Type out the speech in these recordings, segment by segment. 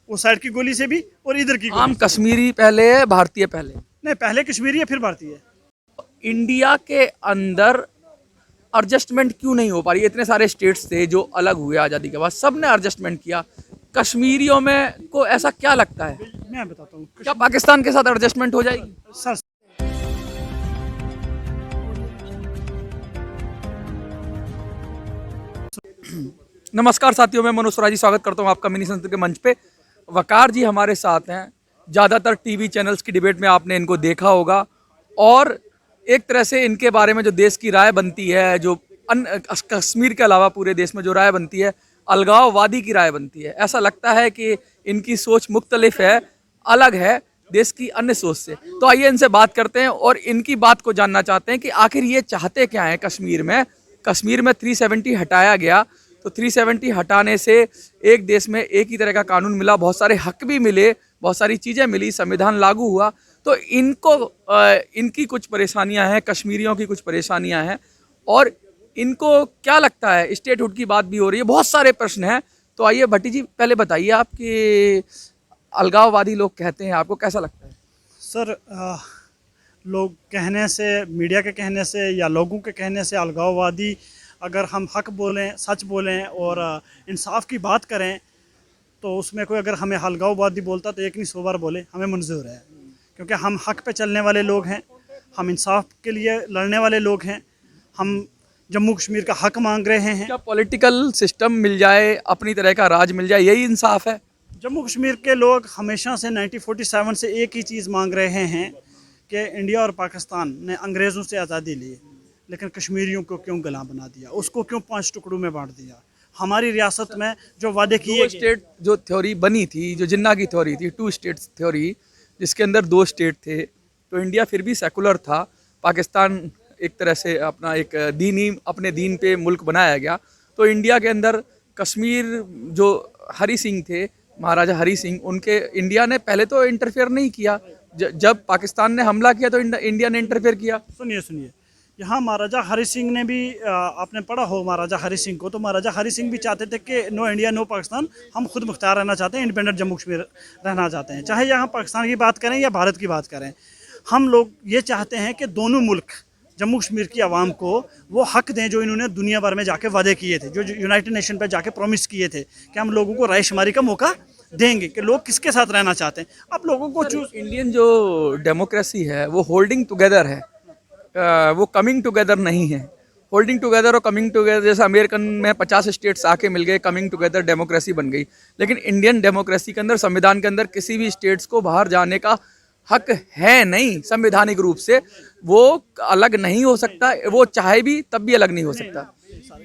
उस साइड की गोली से भी और इधर की आम गोली से। कश्मीरी पहले है, भारतीय पहले? नहीं, पहले कश्मीरी है फिर भारतीय है। इंडिया के अंदर एडजस्टमेंट क्यों नहीं हो पा रही? इतने सारे स्टेट्स थे जो अलग हुए आज़ादी के बाद, सब ने एडजस्टमेंट किया। कश्मीरियों में को ऐसा क्या लगता है, मैं बताता हूँ क्या पाकिस्तान के साथ एडजस्टमेंट हो जाएगी? सर। नमस्कार साथियों, मैं मनोज स्वराजी स्वागत करता हूं आपका मिनी संसद के मंच पे। वकार जी हमारे साथ हैं। ज़्यादातर टीवी चैनल्स की डिबेट में आपने इनको देखा होगा और एक तरह से इनके बारे में जो देश की राय बनती है, जो कश्मीर के अलावा पूरे देश में जो राय बनती है, अलगाववादी की राय बनती है। ऐसा लगता है कि इनकी सोच मुख्तलिफ है, अलग है देश की अन्य सोच से। तो आइए इनसे बात करते हैं और इनकी बात को जानना चाहते हैं कि आखिर ये चाहते क्या है कश्मीर में। कश्मीर में 370 हटाया गया, तो 370 हटाने से एक देश में एक ही तरह का कानून मिला, बहुत सारे हक भी मिले, बहुत सारी चीज़ें मिली, संविधान लागू हुआ। तो इनकी कुछ परेशानियां हैं, कश्मीरियों की कुछ परेशानियां हैं और इनको क्या लगता है, स्टेटहुड की बात भी हो रही है, बहुत सारे प्रश्न हैं। तो आइए भट्टी जी पहले बताइए, आप कि अलगाववादी लोग कहते हैं, आपको कैसा लगता है? सर, लोग कहने से, मीडिया के कहने से या लोगों के कहने से अलगाववादी, अगर हम हक बोलें, सच बोलें और इंसाफ की बात करें तो उसमें कोई अगर हमें अलगाववादी बोलता तो एक नहीं 100 बार बोले, हमें मंजूर है। क्योंकि हम हक पे चलने वाले लोग हैं, हम इंसाफ के लिए लड़ने वाले लोग हैं, हम जम्मू कश्मीर का हक मांग रहे हैं। क्या पॉलिटिकल सिस्टम मिल जाए, अपनी तरह का राज मिल जाए, यही इंसाफ है? जम्मू कश्मीर के लोग हमेशा से 1947 से एक ही चीज़ मांग रहे हैं कि इंडिया और पाकिस्तान ने अंग्रेज़ों से आज़ादी ली, लेकिन कश्मीरियों को क्यों गुलाम बना दिया, उसको क्यों 5 टुकड़ों में बांट दिया। हमारी रियासत में जो वादे किए दो स्टेट जो थ्योरी बनी थी, जो जिन्ना की थ्योरी थी, 2 स्टेट्स थ्योरी, जिसके अंदर 2 स्टेट थे, तो इंडिया फिर भी सेकुलर था, पाकिस्तान एक तरह से अपना एक दीनी, अपने दीन पे मुल्क बनाया गया। तो इंडिया के अंदर कश्मीर, जो हरी सिंह थे, महाराजा हरी सिंह, उनके इंडिया ने पहले तो इंटरफेयर नहीं किया। जब पाकिस्तान ने हमला किया तो इंडिया ने इंटरफेयर किया। सुनिए सुनिए, यहाँ महाराजा हरी सिंह ने भी, आपने पढ़ा हो महाराजा हरी सिंह को, तो महाराजा हरी सिंह भी चाहते थे कि नो इंडिया नो पाकिस्तान, हम खुद मुख्तार रहना चाहते हैं, इंडिपेंडेंट जम्मू कश्मीर रहना चाहते हैं। चाहे यहाँ पाकिस्तान की बात करें या भारत की बात करें, हम लोग ये चाहते हैं कि दोनों मुल्क जम्मू कश्मीर की आवाम को वो हक दें जो इन्होंने दुनिया भर में जाके वादे किए थे, जो यूनाइटेड नेशन पर जाके प्रॉमिस किए थे कि हम लोगों को रायशुमारी का मौका देंगे कि लोग किसके साथ रहना चाहते हैं। अब लोगों को इंडियन जो डेमोक्रेसी है वो होल्डिंग टुगेदर है, वो कमिंग टुगेदर नहीं है। होल्डिंग टुगेदर और कमिंग टुगेदर, जैसे अमेरिकन में 50 स्टेट्स आके मिल गए, कमिंग टुगेदर डेमोक्रेसी बन गई। लेकिन इंडियन डेमोक्रेसी के अंदर, संविधान के अंदर, किसी भी स्टेट्स को बाहर जाने का हक है नहीं। संवैधानिक रूप से वो अलग नहीं हो सकता, वो चाहे भी तब भी अलग नहीं हो सकता।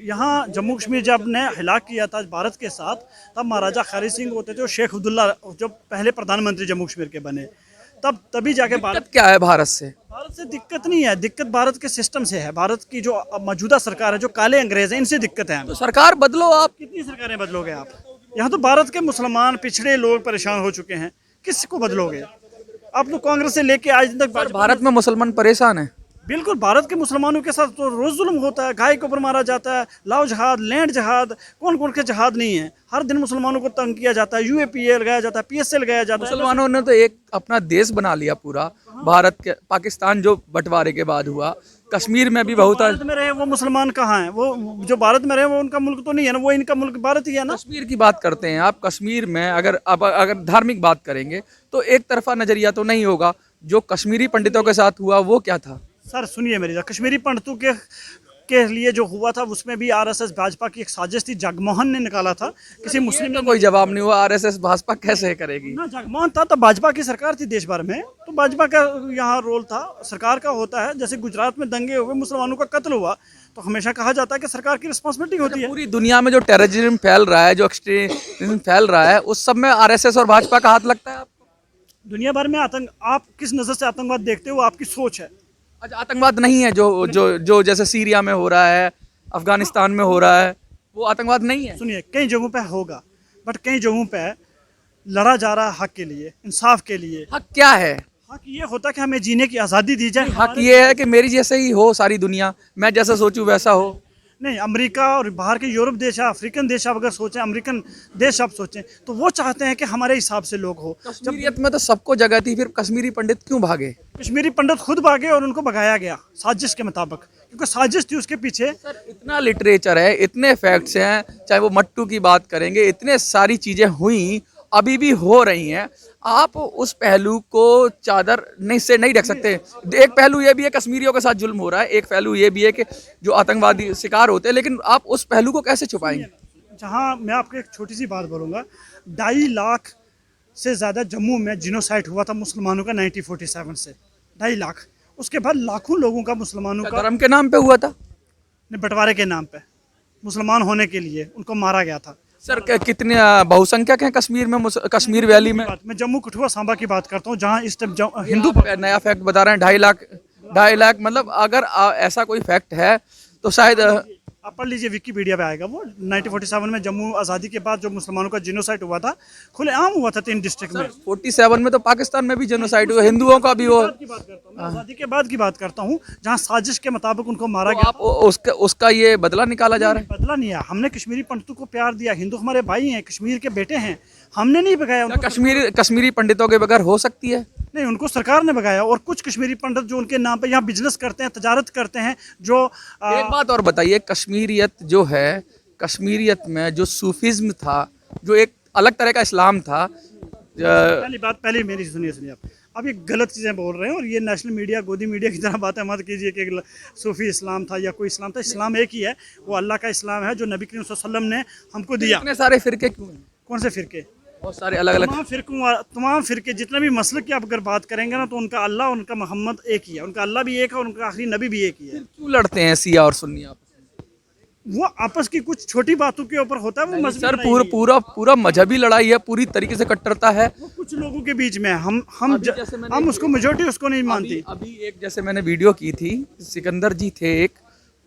यहाँ जम्मू कश्मीर जब ने हिलाक किया था भारत के साथ, तब महाराजा हरी सिंह होते थे और शेख अब्दुल्ला जो पहले प्रधानमंत्री जम्मू कश्मीर के बने, तभी जाके दिक्कत क्या है भारत से? भारत से दिक्कत नहीं है, दिक्कत भारत के सिस्टम से है। भारत की जो मौजूदा सरकार है, जो काले अंग्रेज हैं, इनसे दिक्कत है। तो सरकार बदलो आप। कितनी सरकारें बदलोगे आप? यहाँ तो भारत के मुसलमान पिछड़े लोग परेशान हो चुके हैं, किसको बदलोगे आप? तो कांग्रेस से लेके आज तक भारत में मुसलमान परेशान है। बिल्कुल, भारत के मुसलमानों के साथ तो रोज़ जुल्म होता है, गाय के ऊपर मारा जाता है, लाओ जहाद, लैंड जहाद, कौन कौन के जहाद नहीं है। हर दिन मुसलमानों को तंग किया जाता है, यूएपीए लगाया जाता है, पीएसए लगाया जाता है। मुसलमानों ने तो एक अपना देश बना लिया पूरा, भारत के, पाकिस्तान जो बंटवारे के बाद हुआ। कश्मीर में भी बहुत, भारत में रहे वो मुसलमान कहाँ हैं? वो जो भारत में रहे वो उनका मुल्क तो नहीं है ना, वो इनका मुल्क भारत ही है ना। कश्मीर की बात करते हैं आप। कश्मीर में अगर धार्मिक बात करेंगे तो एक तरफा नजरिया तो नहीं होगा। जो कश्मीरी पंडितों के साथ हुआ वो क्या था? सर सुनिए मेरी बात, कश्मीरी पंडितों के लिए जो हुआ था उसमें भी आरएसएस भाजपा की एक साजिश थी, जगमोहन ने निकाला था। किसी मुस्लिम तो कोई जवाब नहीं हुआ। आरएसएस भाजपा कैसे करेगी? ना, जगमोहन था तो भाजपा की सरकार थी देश भर में, तो भाजपा का यहाँ रोल था, सरकार का होता है। जैसे गुजरात में दंगे हुए, मुसलमानों का कत्ल हुआ, तो हमेशा कहा जाता है कि सरकार की रिस्पॉन्सिबिलिटी होती है। पूरी दुनिया में जो टेररिज्म फैल रहा है, जो एक्सट्रीमिज्म फैल रहा है, उस सब में आरएसएस और भाजपा का हाथ लगता है आपको? दुनिया भर में आतंक, आप किस नज़र से आतंकवाद देखते हो, आपकी सोच है। अच्छा, आतंकवाद नहीं है जो जो जो जैसे सीरिया में हो रहा है, अफगानिस्तान में हो रहा है, वो आतंकवाद नहीं है? सुनिए, कई जगहों पे होगा, बट कई जगहों पे लड़ा जा रहा है हक के लिए, इंसाफ के लिए। हक क्या है? हक ये होता है कि हमें जीने की आज़ादी दी जाए। हक ये है कि मेरी जैसे ही हो सारी दुनिया, मैं जैसा सोचूं वैसा हो। नहीं, अमेरिका और बाहर के यूरोप देश या अफ्रीकन देश आप अगर सोचें, अमेरिकन देश आप सोचें, तो वो चाहते हैं कि हमारे हिसाब से लोग हो। कश्मीरियत में तो सबको जगह थी, फिर कश्मीरी पंडित क्यों भागे? कश्मीरी पंडित खुद भागे और उनको भगाया गया साजिश के मुताबिक, क्योंकि साजिश थी उसके पीछे। सर इतना लिटरेचर है, इतने फैक्ट्स हैं, चाहे वो मट्टू की बात करेंगे, इतने सारी चीज़ें हुई, अभी भी हो रही हैं। आप उस पहलू को चादर नहीं से नहीं ढक सकते। एक पहलू ये भी है कश्मीरियों के साथ जुल्म हो रहा है, एक पहलू ये भी है कि जो आतंकवादी शिकार होते हैं, लेकिन आप उस पहलू को कैसे छुपाएंगे? जहाँ मैं आपको एक छोटी सी बात बोलूँगा, 2.5 लाख से ज़्यादा जम्मू में जिनोसाइड हुआ था मुसलमानों का 1947 से, 2.5 लाख। उसके बाद लाखों लोगों का मुसलमानों का धर्म के नाम पे हुआ था? बंटवारे के नाम पे, मुसलमान होने के लिए उनको मारा गया था। सर कितने बहुसंख्यक हैं कश्मीर में, कश्मीर वैली में? मैं जम्मू कठुआ सांबा की बात करता हूँ, जहाँ इस टाइम हिंदू आप नया फैक्ट बता रहे हैं, 2.5 लाख मतलब अगर ऐसा कोई फैक्ट है तो शायद आप पढ़ लीजिए, विकीपीडिया पे आएगा वो। 1947 में जम्मू आज़ादी के बाद जो मुसलमानों का जिनोसाइड हुआ था, खुलेआम हुआ था 3 डिस्ट्रिक्ट में। 47 में तो पाकिस्तान में भी जेनोसाइड हुआ, हिंदुओं का भी वो। आज़ादी के बाद की बात करता हूँ, जहाँ साजिश के मुताबिक उनको मारा तो गया। आप उसका ये बदला निकाला जा रहा है? बदला नहीं है, हमने कश्मीरी पंडितों को प्यार दिया। हिंदू हमारे भाई हैं, कश्मीर के बेटे हैं, हमने नहीं भगाया उनको। कश्मीरी पंडितों के बगैर हो सकती है? नहीं, उनको सरकार ने भगाया। और कुछ कश्मीरी पंडित जो उनके नाम पे यहाँ बिजनेस करते हैं, तजारत करते हैं, जो एक बात और बताइए, कश्मीरियत जो है, कश्मीरियत में जो सूफिज्म था, जो एक अलग तरह का इस्लाम था, पहले मेरी सुनिए आप ये गलत चीज़ें बोल रहे हैं, और ये नेशनल मीडिया, गोदी मीडिया की तरह बातें मत कीजिए कि सूफी इस्लाम था या कोई इस्लाम था। इस्लाम एक ही है, वो अल्लाह का इस्लाम है जो नबी करीम सल्लल्लाहु अलैहि वसल्लम ने हमको दिया। इतने सारे फिरके क्यों हैं? कौन से फिरके? बहुत सारे अलग अलग तमाम फिरके जितने भी मसलक की आप अगर बात करेंगे ना, तो उनका अल्लाह, उनका मोहम्मद एक ही है। उनका अल्लाह भी एक है और उनका आखिरी नबी भी एक ही है। क्यों लड़ते हैं शिया और सुन्नी आपस में? वो आपस की कुछ छोटी बातों के ऊपर होता है, वो मजहबी सर लड़ाई नहीं है। पूरा मजहबी लड़ाई है, पूरी तरीके से कट्टरता है। वो कुछ लोगों के बीच में है। हम उसको मेजोरिटी उसको नहीं मानती। अभी एक जैसे मैंने वीडियो की थी, सिकंदर जी थे एक,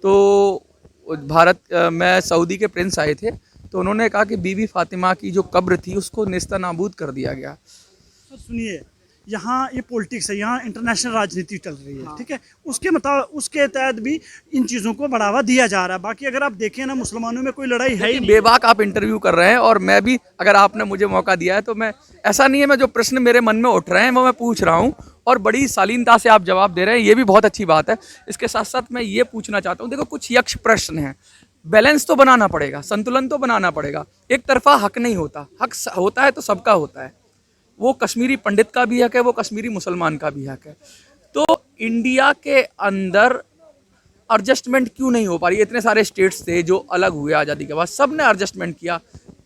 तो भारत में सऊदी के प्रिंस आए थे, तो उन्होंने कहा कि बीबी फातिमा की जो कब्र थी उसको नेस्तनाबूद कर दिया गया। सर सुनिए, यहाँ ये पॉलिटिक्स है, यहाँ इंटरनेशनल राजनीति चल रही है, ठीक है। उसके तहत भी इन चीज़ों को बढ़ावा दिया जा रहा है। बाकी अगर आप देखें ना, मुसलमानों में कोई लड़ाई है ही नहीं। बेबाक आप इंटरव्यू कर रहे हैं, और मैं भी, अगर आपने मुझे मौका दिया है तो मैं, ऐसा नहीं है, मैं जो प्रश्न मेरे मन में उठ रहे हैं वो मैं पूछ रहा हूँ, और बड़ी शालीनता से आप जवाब दे रहे हैं, ये भी बहुत अच्छी बात है। इसके साथ साथ मैं ये पूछना चाहता हूँ, देखो कुछ यक्ष प्रश्न हैं, बैलेंस तो बनाना पड़ेगा, संतुलन तो बनाना पड़ेगा। एक तरफा हक नहीं होता, हक होता है तो सबका होता है। वो कश्मीरी पंडित का भी हक है, वो कश्मीरी मुसलमान का भी हक है। तो इंडिया के अंदर एडजस्टमेंट क्यों नहीं हो पा रही? इतने सारे स्टेट्स थे जो अलग हुए आज़ादी के बाद, सब ने एडजस्टमेंट किया,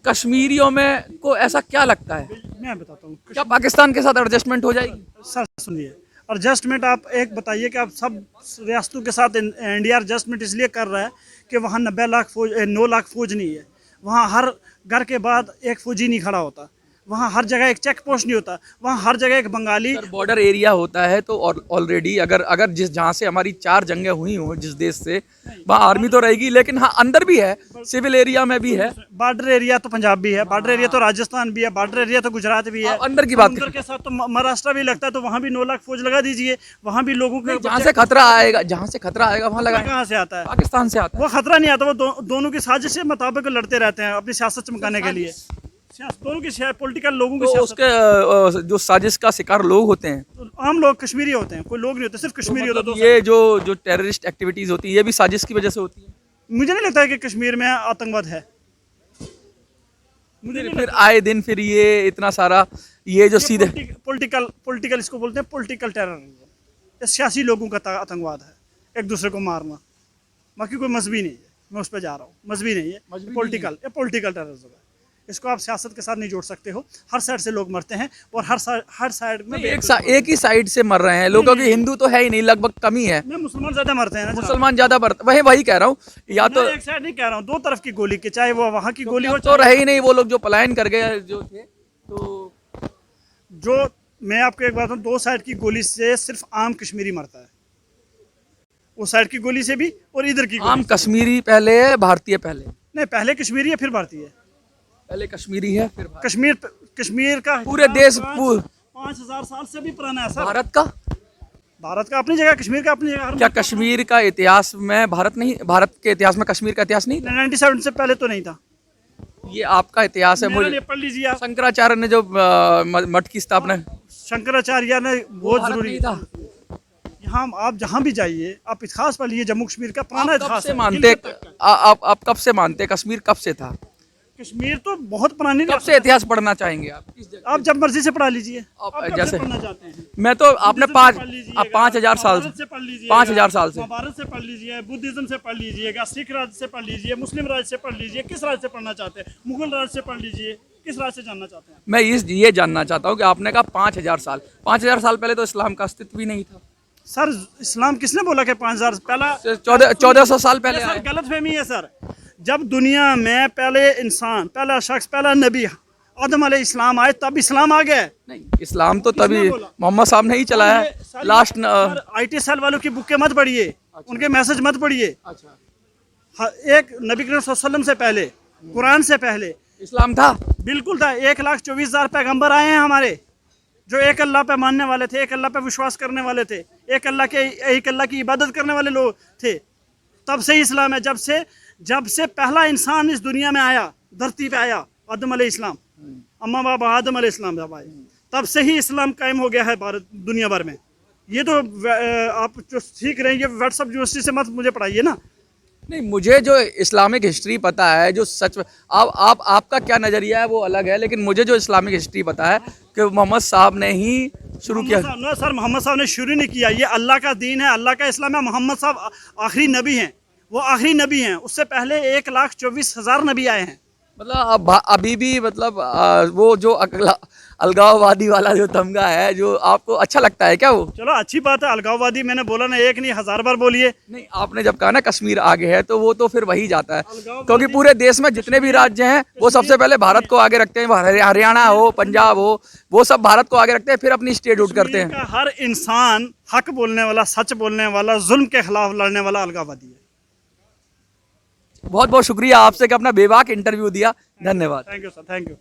कश्मीरियों में को ऐसा क्या लगता है? मैं बताता हूँ, क्या पाकिस्तान के साथ एडजस्टमेंट हो जाएगी? सर सुनिए, एडजस्टमेंट आप एक बताइए कि आप सब रियासतों के साथ इंडिया एडजस्टमेंट इसलिए कर रहा है कि वहाँ 9 लाख फौज नहीं है। वहाँ हर घर के बाद एक फौजी नहीं खड़ा होता, वहाँ हर जगह एक चेक पोस्ट नहीं होता, वहाँ हर जगह एक बंगाली। बॉर्डर एरिया होता है तो ऑलरेडी अगर जहाँ से हमारी 4 जंगें हुई हों जिस देश से, वहाँ आर्मी तो रहेगी, लेकिन हाँ अंदर भी है, सिविल एरिया में भी है। बॉर्डर एरिया तो पंजाब भी है, बॉर्डर एरिया तो राजस्थान भी है, बॉर्डर एरिया तो गुजरात भी है। अंदर की बात अंदर के साथ तो महाराष्ट्र भी लगता है, तो वहाँ भी 9 लाख फौज लगा दीजिए, वहाँ भी लोगों के जहाँ से खतरा आएगा वहाँ लगा। कहाँ से आता है? पाकिस्तान से आता है। वो खतरा नहीं आता, वो दोनों की साजिश के मुताबिक लड़ते रहते हैं अपनी सियासत चमकाने के लिए। दोनों की पॉलिटिकल लोगों की तो उसके जो साजिश का शिकार लोग होते हैं, तो आम लोग कश्मीरी होते हैं, कोई लोग नहीं होते, सिर्फ कश्मीरी होता है। ये जो टेररिस्ट एक्टिविटीज होती है, ये भी साजिश की वजह से होती है। मुझे नहीं लगता है कि कश्मीर में आतंकवाद है। मुझे नहीं फिर आए दिन फिर ये इतना सारा ये जो सीधे पॉलिटिकल इसको बोलते हैं, पॉलिटिकल टेरर। ये सियासी लोगों का आतंकवाद है, एक दूसरे को मारना। बाकी कोई मजहबी नहीं है, मैं उस पर जा रहा हूँ, मजहबी नहीं है, पॉलिटिकल टेररिज्म है। इसको आप सियासत के साथ नहीं जोड़ सकते हो। हर साइड से लोग मरते हैं, और हर साइड में एक ही साइड से मर रहे हैं लोग, क्योंकि हिंदू तो है ही नहीं, लगभग कम ही है। मुसलमान ज्यादा मरते हैं ना, मुसलमान ज्यादा मरते, वही कह रहा हूँ। या तो एक साइड नहीं कह रहा हूँ, 2 तरफ की गोली के, चाहे वो वहाँ की गोली हो, तो रहे ही नहीं वो लोग जो पलायन कर गए जो थे। तो जो मैं आपको एक बात बताऊं, 2 साइड की गोली से सिर्फ आम कश्मीरी मरता है, उस साइड की गोली से भी और इधर की। आम कश्मीरी पहले है, भारतीय पहले? नहीं, पहले कश्मीरी है फिर भारतीय है। पहले कश्मीरी है फिर कश्मीर का पूरे देश 5000 साल से भी पुराना है सर। भारत का भारत का अपनी जगह, कश्मीर का अपनी जगह। क्या कश्मीर का इतिहास में भारत के इतिहास में कश्मीर का इतिहास नहीं था? 97 से पहले तो नहीं था। ये आपका इतिहास है। मेरा मुझे लिए पढ़ लीजिए आप। शंकराचार्य ने जो मठ की स्थापना, शंकराचार्य ने बहुत भारत जरूरी नहीं था। यहाँ आप जहाँ भी जाइए, आप इतिहास पढ़ लीजिए, जम्मू कश्मीर का पुराना आप कब इतिहास से है। मानते, आप कब से मानते कश्मीर कब से था? कश्मीर तो बहुत पुरानी, कब से इतिहास पढ़ना चाहेंगे आप? किस जगह? आप जब मर्जी से पढ़ा लीजिए। आप आप कब जैसे- से पढ़ना चाहते हैं? मैं तो आपने बुद्धिज्म से 5,000 साल महाभारत से पढ़ लीजिए, 5,000 साल से। महाभारत से पढ़ लीजिए, बुद्धिज्म से पढ़ लीजिएगा, सिख राज से पढ़ लीजिए, मुस्लिम राज से पढ़ लीजिए। किस राज से पढ़ना चाहते हैं? मुगल राज से पढ़ लीजिए। किस राज से जानना चाहते हैं? मैं ये जानना चाहता हूँ कि आपने कहा 5,000 साल, 5,000 साल पहले तो इस्लाम का अस्तित्व ही नहीं था। सर, इस्लाम किसने बोला कि 5,000 पहला? 1400 साल पहले सर आए। गलत फहमी है सर। जब दुनिया में पहले इंसान, पहला शख्स, पहला नबी आदम अलैहिस्सलाम आए, तब इस्लाम आ गया। नहीं, इस्लाम तो तभी किसने बोला? मोहम्मद साहब ने ही चलाया है। लास्ट IT सेल वालों की बुकें मत पढ़िए, उनके मैसेज मत पढ़िए। एक नबी करीम सल्लल्लाहु अलैहि वसल्लम से पहले, कुरान से पहले इस्लाम था। बिल्कुल था। 1,24,000 पैगंबर आए हैं हमारे, जो एक अल्लाह पे मानने वाले थे, एक अल्लाह पे विश्वास करने वाले थे, एक अल्लाह की इबादत करने वाले लोग थे। तब से ही इस्लाम है। जब से पहला इंसान इस दुनिया में आया, धरती पे आया, आदम अलैहिस्सलाम, अम्मा बाबा आदम अलैहिस्सलाम जब आए, तब से ही इस्लाम कायम हो गया है भारत दुनिया भर में। ये तो आप जो सीख रहे हैं, ये व्हाट्सअप यूनिवर्सिटी से मत मुझे पढ़ाइए ना। नहीं, मुझे जो इस्लामिक हिस्ट्री पता है, जो सच आपका क्या नज़रिया है वो अलग है, लेकिन मुझे जो इस्लामिक हिस्ट्री पता है कि मोहम्मद साहब ने ही शुरू किया। सर, मोहम्मद साहब ने शुरू नहीं किया। ये अल्लाह का दीन है, अल्लाह का इस्लाम है। मोहम्मद साहब आखिरी नबी हैं, वो आखिरी नबी हैं। उससे पहले 1,24,000 नबी आए हैं। मतलब अभी भी मतलब वो जो अलगाववादी वाला जो तमगा है, जो आपको अच्छा लगता है क्या वो? चलो अच्छी बात है। अलगाववादी मैंने बोला ना, एक नहीं 1,000 बार बोलिए। नहीं, आपने जब कहा ना कश्मीर आगे है, तो वो तो फिर वही जाता है, क्योंकि पूरे देश में जितने भी राज्य हैं वो सबसे पहले भारत को आगे रखते हैं। हरियाणा हो, पंजाब हो, वो सब भारत को आगे रखते हैं, फिर अपनी स्टेट आउट करते हैं। का हर इंसान हक बोलने वाला, सच बोलने वाला, जुल्म के खिलाफ लड़ने वाला अलगाववादी है। बहुत बहुत शुक्रिया आपसे कि अपना बेबाक इंटरव्यू दिया। धन्यवाद। Thank you sir, thank you.